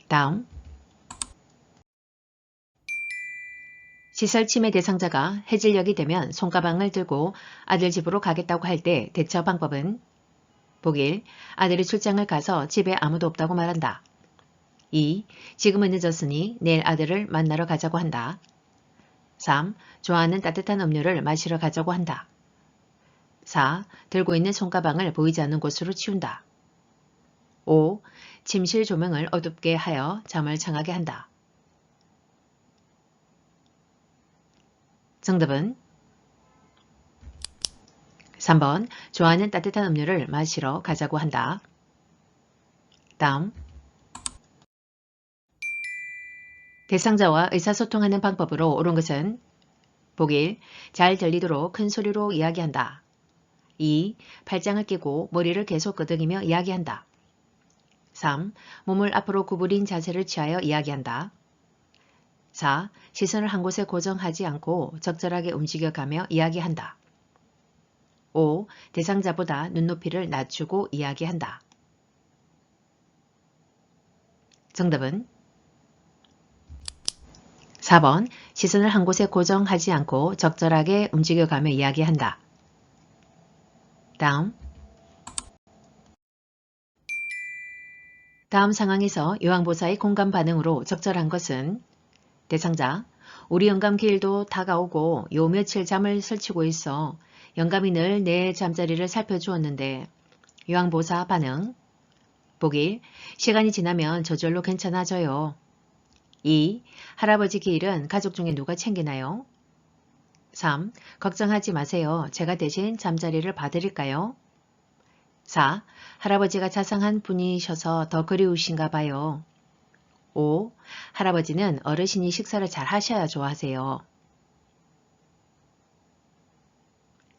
다음. 시설 치매 대상자가 해질녘이 되면 손가방을 들고 아들 집으로 가겠다고 할 때 대처 방법은 보기 1. 아들이 출장을 가서 집에 아무도 없다고 말한다. 2. 지금은 늦었으니 내일 아들을 만나러 가자고 한다. 3. 좋아하는 따뜻한 음료를 마시러 가자고 한다. 4. 들고 있는 손가방을 보이지 않는 곳으로 치운다. 5. 침실 조명을 어둡게 하여 잠을 청하게 한다. 정답은 3번. 좋아하는 따뜻한 음료를 마시러 가자고 한다. 다음. 대상자와 의사소통하는 방법으로 옳은 것은 보기 1. 잘 들리도록 큰 소리로 이야기한다. 2. 팔짱을 끼고 머리를 계속 끄덕이며 이야기한다. 3. 몸을 앞으로 구부린 자세를 취하여 이야기한다. 4. 시선을 한 곳에 고정하지 않고 적절하게 움직여가며 이야기한다. 5. 대상자보다 눈높이를 낮추고 이야기한다. 정답은 4번 시선을 한 곳에 고정하지 않고 적절하게 움직여가며 이야기한다. 다음 상황에서 요항보사의 공감 반응으로 적절한 것은 대상자, 우리 영감기일도 다가오고 요 며칠 잠을 설치고 있어. 영감이 늘 내 잠자리를 살펴주었는데. 요항보사 반응. 보기, 시간이 지나면 저절로 괜찮아져요. 2. 할아버지 기일은 가족 중에 누가 챙기나요? 3. 걱정하지 마세요. 제가 대신 잠자리를 봐드릴까요? 4. 할아버지가 자상한 분이셔서 더 그리우신가 봐요. 5. 할아버지는 어르신이 식사를 잘 하셔야 좋아하세요.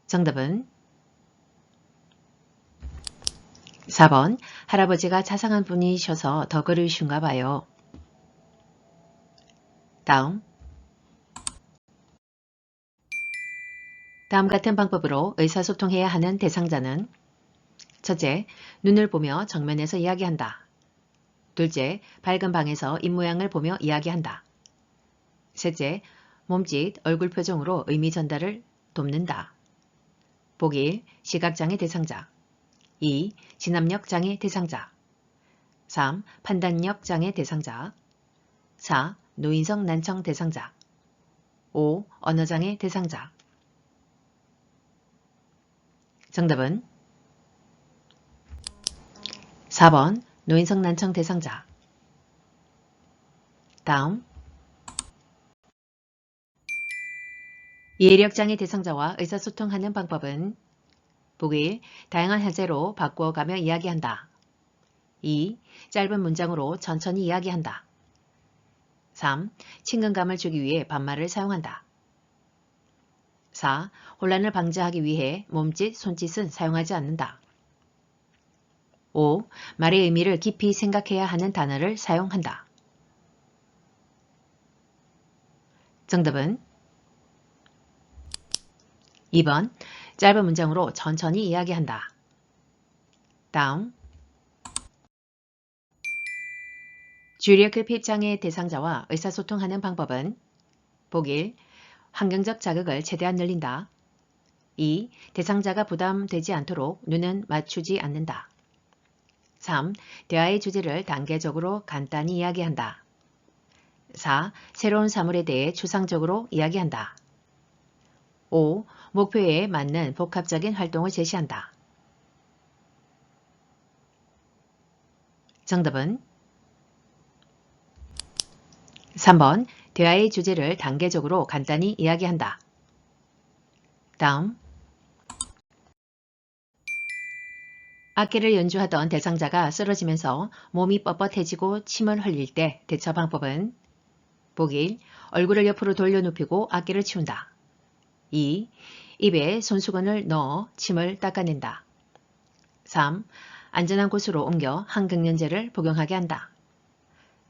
정답은 4번 할아버지가 자상한 분이셔서 더 그리우신가 봐요. 다음 같은 방법으로 의사소통해야 하는 대상자는 첫째, 눈을 보며 정면에서 이야기한다. 둘째, 밝은 방에서 입모양을 보며 이야기한다. 셋째, 몸짓, 얼굴 표정으로 의미 전달을 돕는다. 보기 1. 시각장애 대상자 2. 진압력 장애 대상자 3. 판단력 장애 대상자 4. 노인성 난청 대상자 5. 언어장애 대상자 정답은 4번 노인성 난청 대상자. 다음 이해력장애 대상자와 의사소통하는 방법은 보기 1. 다양한 화제로 바꾸어가며 이야기한다. 2. 짧은 문장으로 천천히 이야기한다. 3. 친근감을 주기 위해 반말을 사용한다. 4. 혼란을 방지하기 위해 몸짓, 손짓은 사용하지 않는다. 5. 말의 의미를 깊이 생각해야 하는 단어를 사용한다. 정답은 2번 짧은 문장으로 천천히 이야기한다. 다음 주의력 장애 대상자와 의사소통하는 방법은 보기 1. 환경적 자극을 최대한 늘린다. 2. 대상자가 부담되지 않도록 눈은 맞추지 않는다. 3. 대화의 주제를 단계적으로 간단히 이야기한다. 4. 새로운 사물에 대해 추상적으로 이야기한다. 5. 목표에 맞는 복합적인 활동을 제시한다. 정답은 3번 대화의 주제를 단계적으로 간단히 이야기한다. 다음 악기를 연주하던 대상자가 쓰러지면서 몸이 뻣뻣해지고 침을 흘릴 때 대처 방법은 보기 1. 얼굴을 옆으로 돌려 눕히고 악기를 치운다. 2. 입에 손수건을 넣어 침을 닦아낸다. 3. 안전한 곳으로 옮겨 항경련제를 복용하게 한다.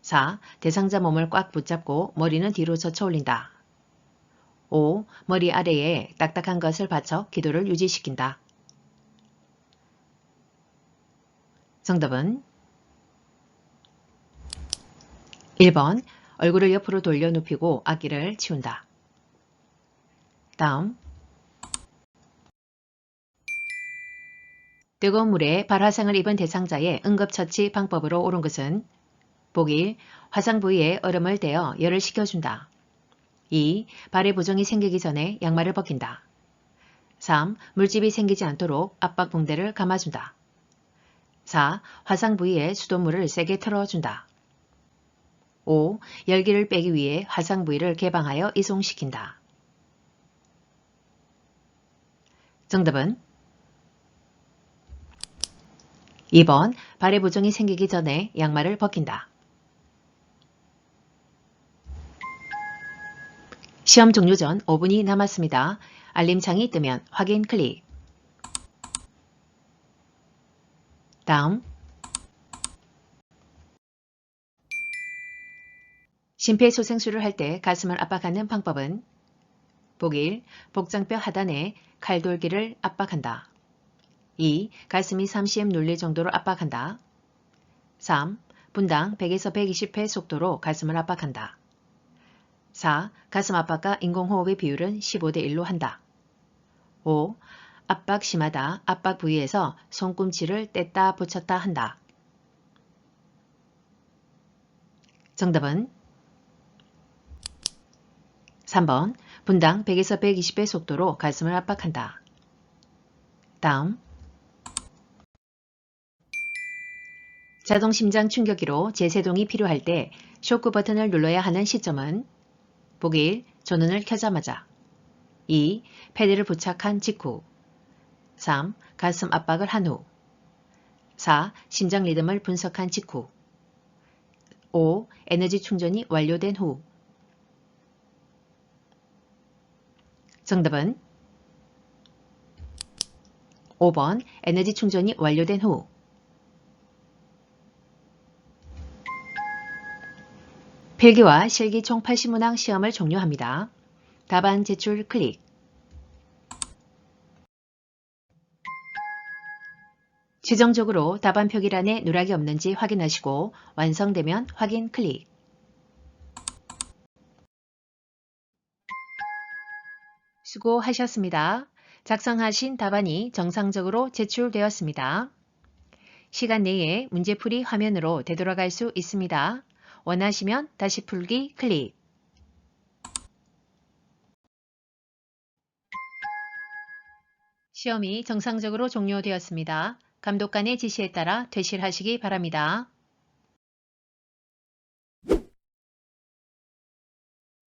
4. 대상자 몸을 꽉 붙잡고 머리는 뒤로 젖혀 올린다. 5. 머리 아래에 딱딱한 것을 받쳐 기도를 유지시킨다. 정답은 1번 얼굴을 옆으로 돌려 눕히고 악기를 치운다. 다음 뜨거운 물에 발화상을 입은 대상자의 응급처치 방법으로 옳은 것은 보기 1. 화상 부위에 얼음을 대어 열을 식혀준다. 2. 발에 부종이 생기기 전에 양말을 벗긴다. 3. 물집이 생기지 않도록 압박 붕대를 감아준다. 4. 화상 부위에 수돗물을 세게 틀어준다. 5. 열기를 빼기 위해 화상 부위를 개방하여 이송시킨다. 정답은 2번 발에 부종이 생기기 전에 양말을 벗긴다. 시험 종료 전 5분이 남았습니다. 알림창이 뜨면 확인 클릭. 다음 심폐소생술을 할 때 가슴을 압박하는 방법은 보기 1. 복장뼈 하단에 칼돌기를 압박한다. 2. 가슴이 30 눌릴 정도로 압박한다. 3. 분당 100에서 120회 속도로 가슴을 압박한다. 4. 가슴 압박과 인공호흡의 비율은 15대 1로 한다. 5. 압박 심하다. 압박 부위에서 손꿈치를 뗐다 붙였다 한다. 정답은 3번 분당 100에서 120의 속도로 가슴을 압박한다. 다음 자동 심장 충격기로 재세동이 필요할 때 쇼크 버튼을 눌러야 하는 시점은 보기 1. 전원을 켜자마자 2. 패드를 부착한 직후 3. 가슴 압박을 한 후 4. 심장 리듬을 분석한 직후 5. 에너지 충전이 완료된 후 정답은 5번 에너지 충전이 완료된 후 필기와 실기 총 80문항 시험을 종료합니다. 답안 제출 클릭. 최종적으로 답안 표기란에 누락이 없는지 확인하시고 완성되면 확인 클릭. 수고하셨습니다. 작성하신 답안이 정상적으로 제출되었습니다. 시간 내에 문제풀이 화면으로 되돌아갈 수 있습니다. 원하시면 다시 풀기 클릭. 시험이 정상적으로 종료되었습니다. 감독관의 지시에 따라 퇴실하시기 바랍니다.